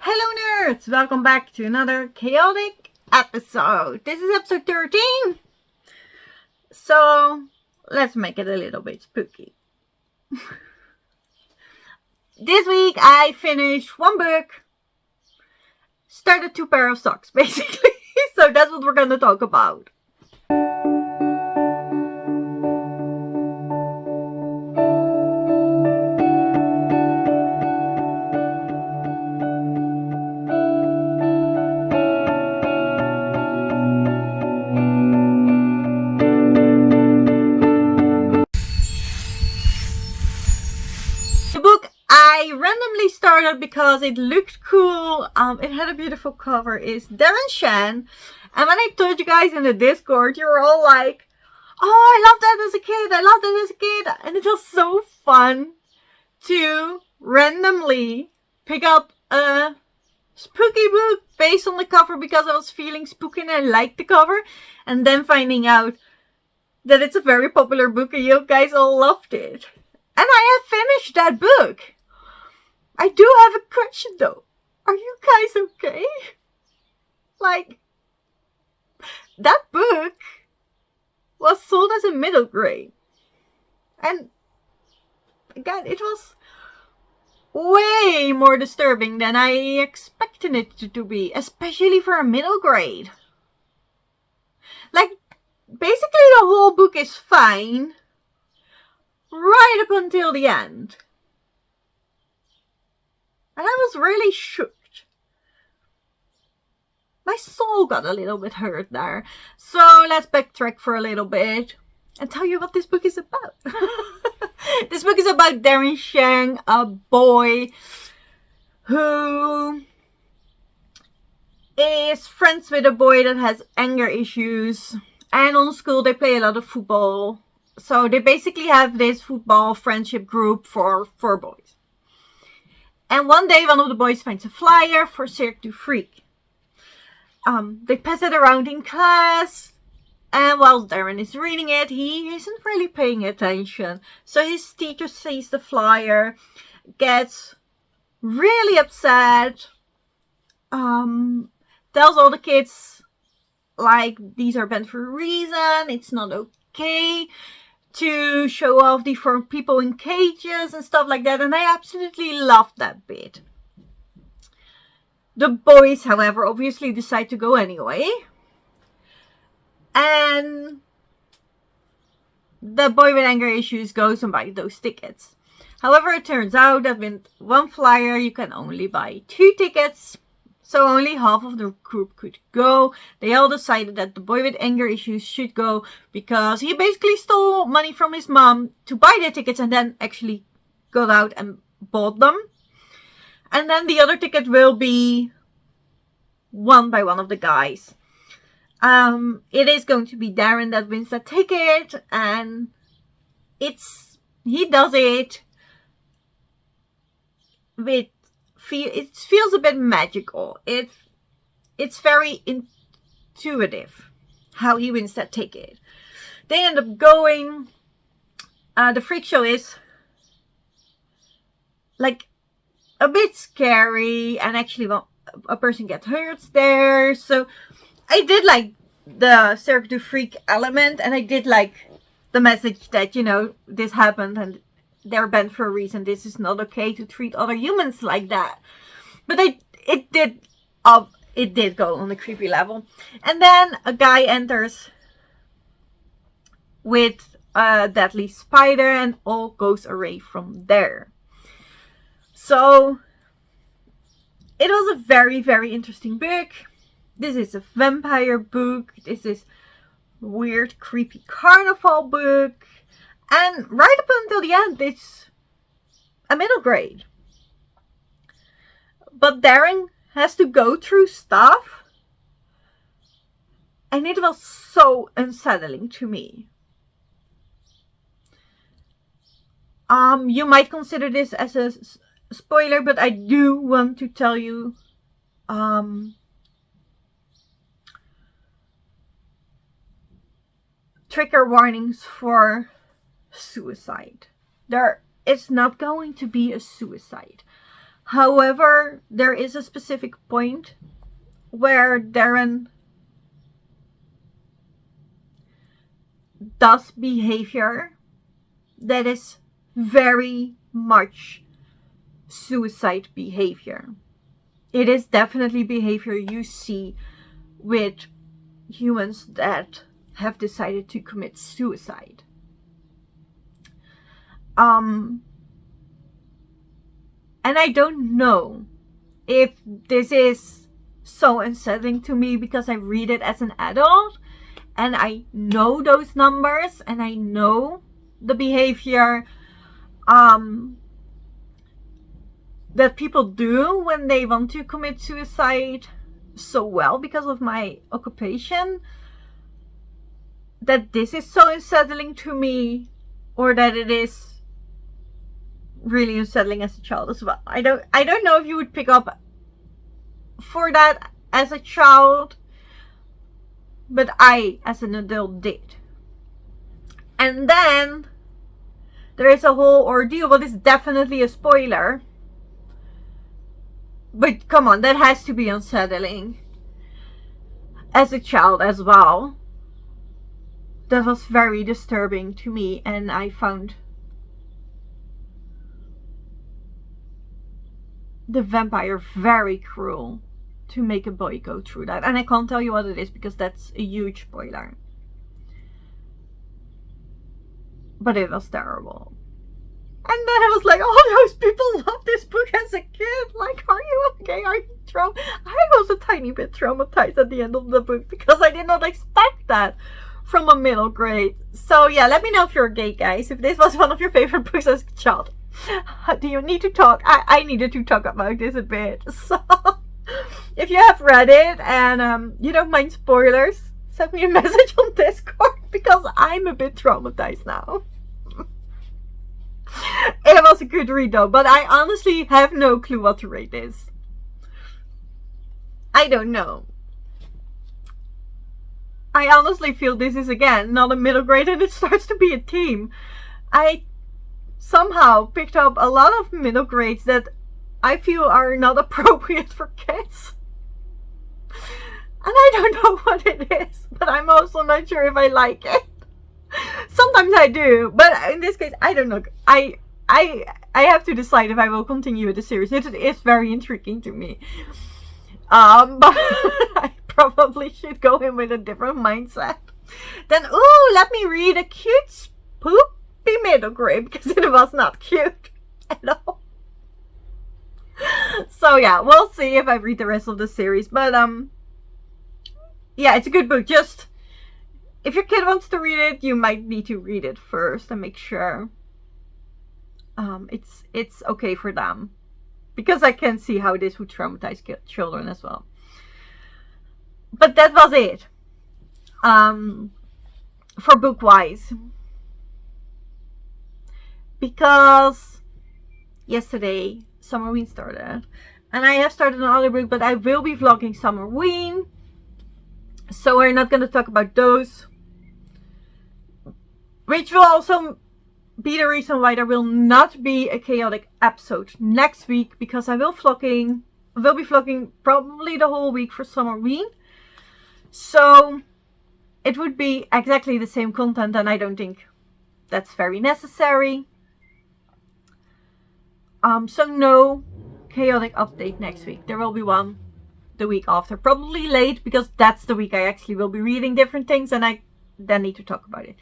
Hello nerds! Welcome back to another chaotic episode. This is episode 13. So, let's make it a little bit spooky. This week I finished one book, started 2 pairs of socks basically. So that's what we're gonna talk about. I randomly started because it looked cool. It had a beautiful cover. It's Darren Shan. And when I told you guys in the Discord, you were all like, oh, I loved that as a kid. I loved that as a kid. And it was so fun to randomly pick up a spooky book based on the cover because I was feeling spooky and I liked the cover. And then finding out that it's a very popular book and you guys all loved it. And I have finished that book. I do have a question though. Are you guys okay? Like, that book was sold as a middle grade. And again, it was way more disturbing than I expected it to be, especially for a middle grade. Like, basically the whole book is fine right up until the end. And I was really shook. My soul got a little bit hurt there. So let's backtrack for a little bit and tell you what this book is about. This book is about Darren Shan, a boy who is friends with a boy that has anger issues. And on school they play a lot of football. So they basically have this football friendship group for boys. And one day, one of the boys finds a flyer for Cirque du Freak. They pass it around in class. And while Darren is reading it, he isn't really paying attention. So his teacher sees the flyer, gets really upset, tells all the kids, like, these are banned for a reason, it's not okay to show off deformed people in cages and stuff like that. And I absolutely loved that bit. The boys, however, obviously decide to go anyway. And the boy with anger issues goes and buys those tickets. However, it turns out that with one flyer you can only buy 2 tickets. So only half of the group could go. They all decided that the boy with anger issues should go because he basically stole money from his mom to buy the tickets and then actually got out and bought them. And then the other ticket will be won by one of the guys. It is going to be Darren that wins that ticket, and he does it with it feels a bit magical. It's very intuitive how he wins that ticket. They end up going. The freak show is like a bit scary, and actually, well, a person gets hurt there. So I did like the Cirque du Freak element, and I did like the message that, you know, this happened and they're banned for a reason. This is not okay to treat other humans like that. But it did go on a creepy level. And then a guy enters with a deadly spider and all goes away from there. So it was a very, very interesting book. This is a vampire book. This is a weird, creepy carnival book. And right up until the end, it's a middle grade. But Darren has to go through stuff. And it was so unsettling to me. You might consider this as a spoiler, but I do want to tell you trigger warnings for suicide. It's not going to be a suicide. However, there is a specific point where Darren does behavior that is very much suicide behavior. It is definitely behavior you see with humans that have decided to commit suicide. And I don't know if this is so unsettling to me because I read it as an adult and I know those numbers and I know the behavior that people do when they want to commit suicide so well because of my occupation, that this is so unsettling to me, or that it is really unsettling as a child as well. I don't know if you would pick up for that as a child, but I as an adult did. And then there is a whole ordeal, but it's definitely a spoiler. But come on, that has to be unsettling as a child as well. That was very disturbing to me, and I found the vampire very cruel to make a boy go through that. And I can't tell you what it is because that's a huge spoiler. But it was terrible. And then I was like, oh, those people loved this book as a kid. Like, are you okay? Are you traumatized? I was a tiny bit traumatized at the end of the book because I did not expect that from a middle grade. So yeah, let me know if you're gay, guys. If this was one of your favorite books as a child. Do you need to talk? I needed to talk about this a bit. So if you have read it and you don't mind spoilers, send me a message on Discord because I'm a bit traumatized now. It was a good read though, but I honestly have no clue what to rate this. I don't know. I honestly feel this is again not a middle grade and it starts to be a theme. I somehow picked up a lot of middle grades that I feel are not appropriate for kids. And I don't know what it is, but I'm also not sure if I like it. Sometimes I do, but in this case, I don't know. I have to decide if I will continue with the series. It is very intriguing to me. But I probably should go in with a different mindset. Then, ooh, let me read a cute, spoopy middle grade because it was not cute at all. So yeah, we'll see if I read the rest of the series. But yeah, it's a good book. Just if your kid wants to read it, you might need to read it first and make sure it's okay for them. Because I can see how this would traumatize children as well. But that was it. For book-wise. Because yesterday, Summerween started. And I have started another book, but I will be vlogging Summerween. So we're not going to talk about those. Which will also be the reason why there will not be a chaotic episode next week. Because I will be vlogging probably the whole week for Summerween. So it would be exactly the same content, and I don't think that's very necessary. So no chaotic update next week. There will be one the week after, probably late, because that's the week I actually will be reading different things and I then need to talk about it.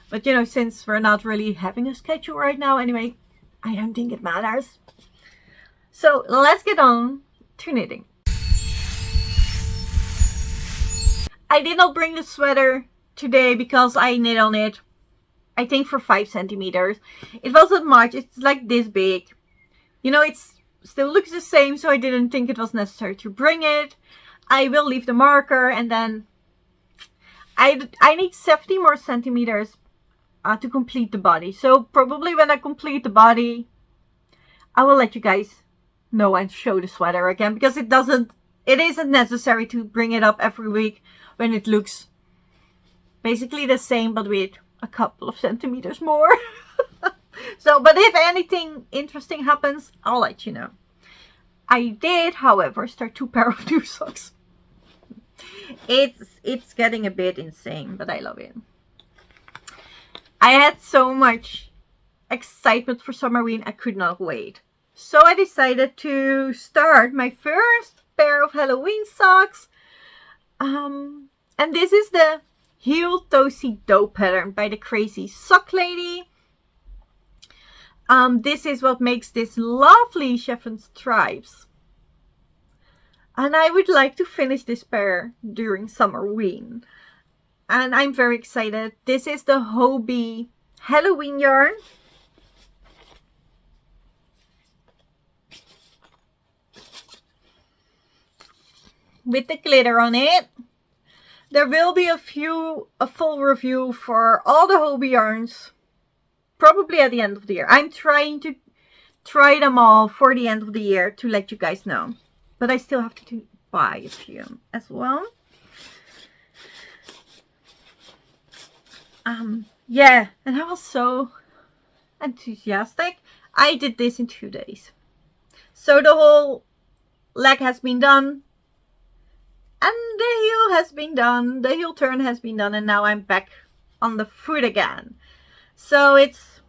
But you know, since we're not really having a schedule right now anyway, I don't think it matters. So let's get on to knitting. I did not bring the sweater today because I knit on it, I think, for 5 centimeters. It wasn't much. It's like this big. You know, it still looks the same, so I didn't think it was necessary to bring it. I will leave the marker, and then I need 70 more centimeters to complete the body. So probably when I complete the body, I will let you guys know and show the sweater again, because it isn't necessary to bring it up every week when it looks basically the same, but with a couple of centimeters more. So, but if anything interesting happens, I'll let you know. I did, however, start 2 pair of new socks. It's getting a bit insane, but I love it. I had so much excitement for Summerween, I could not wait. So I decided to start my first pair of Halloween socks. And this is the Heel Toasty Dough pattern by the Crazy Sock Lady. This is what makes this lovely chevron stripes. And I would like to finish this pair during Summerween. And I'm very excited. This is the Hobbii Halloween yarn. With the glitter on it. There will be a full review for all the Hobbii yarns. Probably at the end of the year. I'm trying to try them all for the end of the year to let you guys know. But I still have to buy a few as well. Yeah, and I was so enthusiastic. I did this in 2 days. So the whole leg has been done. And the heel has been done. The heel turn has been done. And now I'm back on the foot again. So it's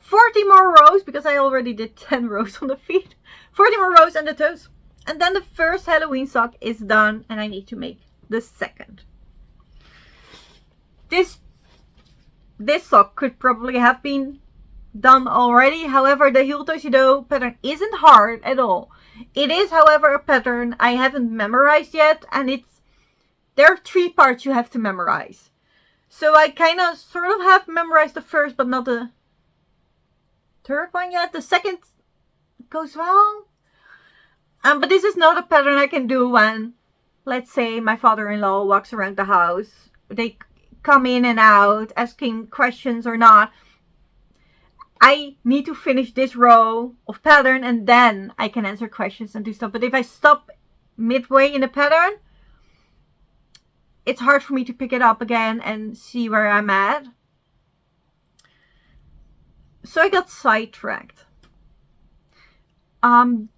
40 more rows, because I already did 10 rows on the feet. 40 more rows and the toes. And then the first Halloween sock is done, and I need to make the second. This sock could probably have been done already. However, the Heel Toasty Dough pattern isn't hard at all. It is, however, a pattern I haven't memorized yet, and there are 3 parts you have to memorize. So I kind of sort of have memorized the first, but not the third one yet. The second goes well. But this is not a pattern I can do when, let's say, my father-in-law walks around the house. They come in and out, asking questions or not. I need to finish this row of pattern and then I can answer questions and do stuff. But if I stop midway in the pattern, it's hard for me to pick it up again and see where I'm at. So I got sidetracked. Sokken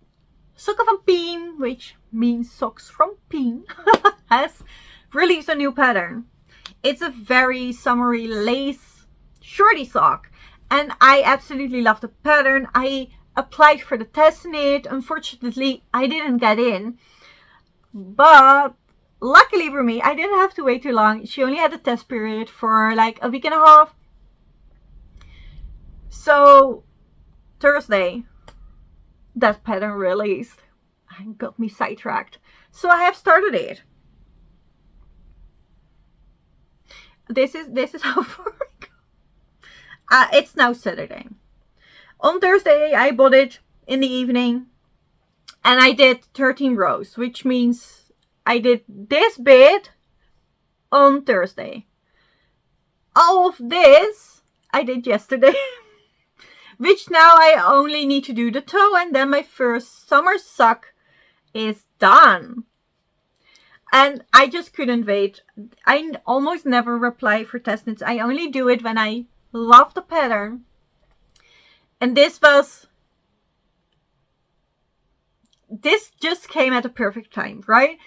van Pien, which means socks from Pien, has released a new pattern. It's a very summery lace shorty sock. And I absolutely love the pattern. I applied for the test knit. Unfortunately, I didn't get in. But luckily for me, I didn't have to wait too long. She only had a test period for like a week and a half. So Thursday, that pattern released and got me sidetracked. So I have started it. This is how far I go. It's now Saturday. On Thursday, I bought it in the evening. And I did 13 rows, which means I did this bit on Thursday. All of this I did yesterday. Which now I only need to do the toe, and then my first summer sock is done. And I just couldn't wait. I almost never reply for test knits. I only do it when I love the pattern. And this just came at a perfect time, right?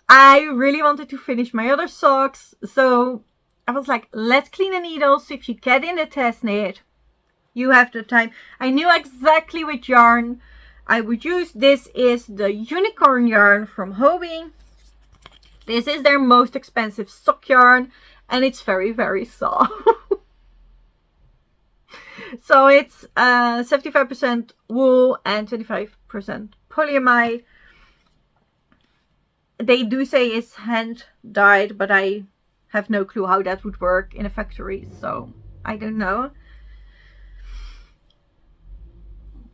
I really wanted to finish my other socks. So I was like, let's clean the needles. If you get in the test knit, you have the time. I knew exactly which yarn I would use. This is the unicorn yarn from Hobbii. This is their most expensive sock yarn. And it's very, very soft. So it's 75% wool and 25% polyamide. They do say it's hand dyed, but I have no clue how that would work in a factory. So I don't know.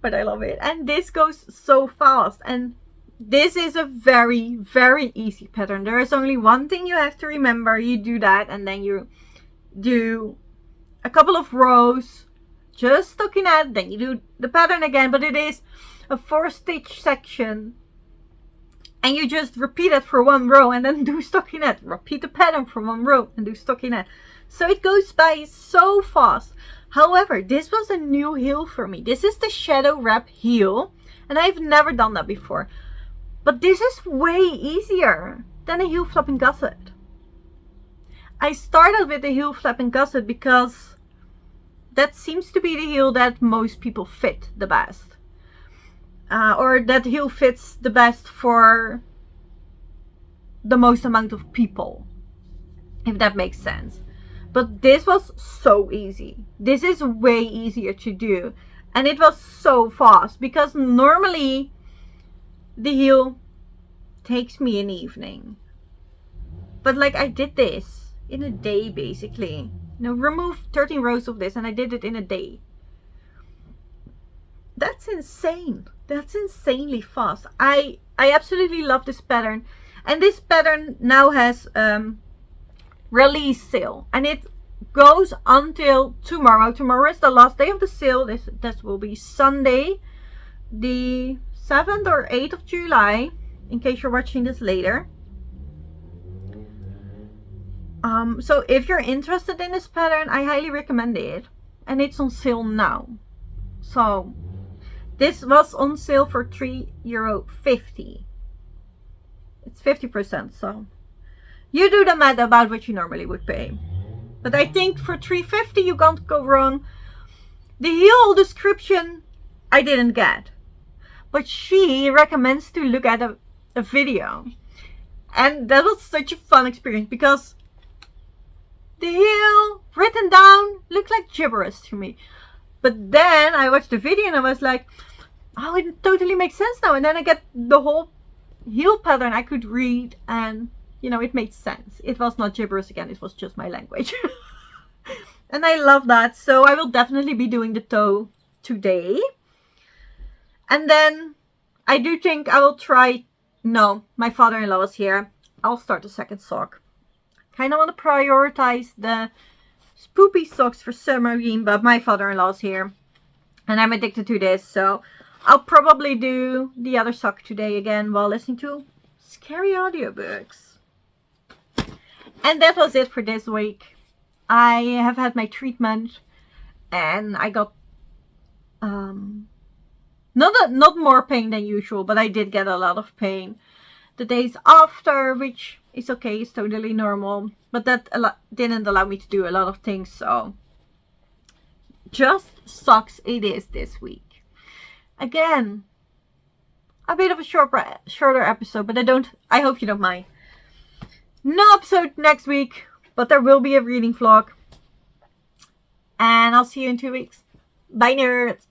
But I love it. And this goes so fast. And this is a very, very easy pattern. There is only one thing you have to remember. You do that and then you do a couple of rows. Just stockinette, then you do the pattern again, but it is a 4-stitch section. And you just repeat it for 1 row and then do stockinette. Repeat the pattern for 1 row and do stockinette. So it goes by so fast. However, this was a new heel for me. This is the shadow wrap heel, and I've never done that before. But this is way easier than a heel flap and gusset. I started with the heel flap and gusset because that seems to be the heel that most people fit the best. Or that heel fits the best for the most amount of people, if that makes sense. But this was so easy. This is way easier to do. And it was so fast, because normally the heel takes me an evening. But like, I did this in a day basically. Remove 13 rows of this and I did it in a day. That's insane. That's insanely fast. I absolutely love this pattern. And this pattern now has release sale, and it goes until tomorrow. Tomorrow is the last day of the sale. This will be Sunday, the 7th or 8th of July, in case you're watching this later. So if you're interested in this pattern, I highly recommend it, and it's on sale now. So this was on sale for €3.50. It's 50%, so you do the math about what you normally would pay. But I think for $3.50 you can't go wrong. The heel description I didn't get, but she recommends to look at a video, and that was such a fun experience because the heel written down looked like gibberish to me. But then I watched the video and I was like, oh, it totally makes sense now. And then I get the whole heel pattern I could read, and it made sense. It was not gibberish again, it was just my language. And I love that. So I will definitely be doing the toe today. And then I do think I will try, no, my father-in-law is here. I'll start the second sock. Kind of want to prioritize the spoopy socks for submarine, but my father-in-law is here. And I'm addicted to this, so I'll probably do the other sock today again while listening to scary audiobooks. And that was it for this week. I have had my treatment and I got not more pain than usual, but I did get a lot of pain the days after, which is okay, it's totally normal. But that didn't allow me to do a lot of things, so just sucks it is this week. Again, a bit of a shorter episode, but I hope you don't mind. No episode next week, but there will be a reading vlog. And I'll see you in 2 weeks. Bye, nerds!